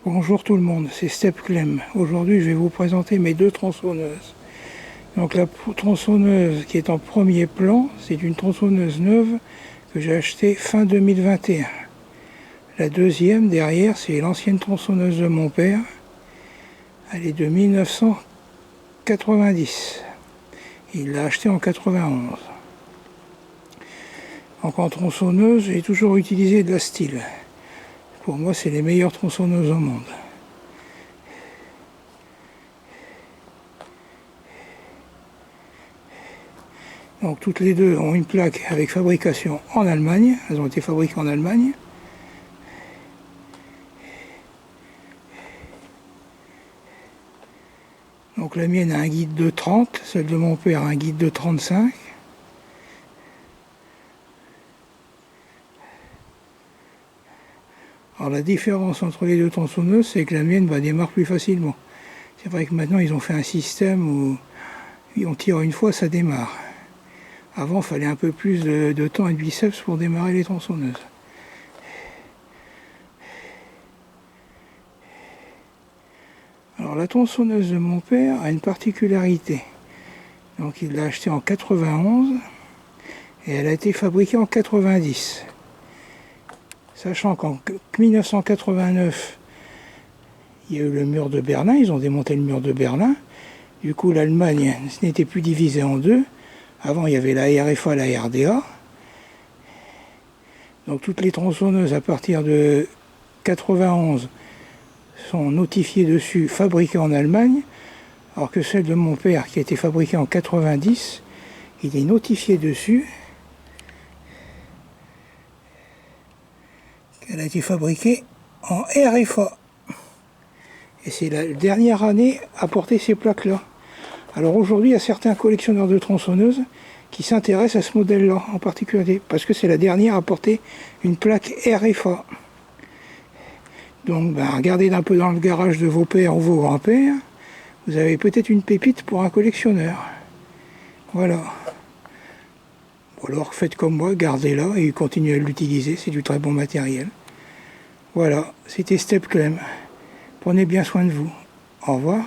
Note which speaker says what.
Speaker 1: Bonjour tout le monde, c'est Step Clem. Aujourd'hui je vais vous présenter mes deux tronçonneuses. Donc la tronçonneuse qui est en premier plan, c'est une tronçonneuse neuve que j'ai achetée fin 2021. La deuxième derrière, c'est l'ancienne tronçonneuse de mon père. Elle est de 1990. Il l'a achetée en 91. Donc en tronçonneuse, j'ai toujours utilisé de la Stihl. Pour moi, c'est les meilleures tronçonneuses au monde. Donc toutes les deux ont une plaque avec fabrication en Allemagne. Elles ont été fabriquées en Allemagne. Donc la mienne a un guide de 30, celle de mon père a un guide de 35. Alors la différence entre les deux tronçonneuses, c'est que la mienne démarre plus facilement. C'est vrai que maintenant ils ont fait un système où on tire une fois, ça démarre. Avant, il fallait un peu plus de temps et de biceps pour démarrer les tronçonneuses. Alors la tronçonneuse de mon père a une particularité. Donc il l'a achetée en 91 et elle a été fabriquée en 90. Sachant qu'en 1989, il y a eu le mur de Berlin, ils ont démonté le mur de Berlin. Du coup, l'Allemagne n'était plus divisée en deux. Avant, il y avait la RFA, la RDA. Donc toutes les tronçonneuses à partir de 91 sont notifiées dessus, fabriquées en Allemagne, alors que celle de mon père, qui a été fabriquée en 90, il est notifié dessus qu'elle a été fabriquée en RFA. Et c'est la dernière année à porter ces plaques-là. Alors aujourd'hui, il y a certains collectionneurs de tronçonneuses qui s'intéressent à ce modèle-là en particulier, parce que c'est la dernière à porter une plaque RFA. Donc regardez un peu dans le garage de vos pères ou vos grands-pères, vous avez peut-être une pépite pour un collectionneur. Voilà. Ou alors faites comme moi, gardez-la et continuez à l'utiliser, c'est du très bon matériel. Voilà, c'était Step Clem. Prenez bien soin de vous. Au revoir.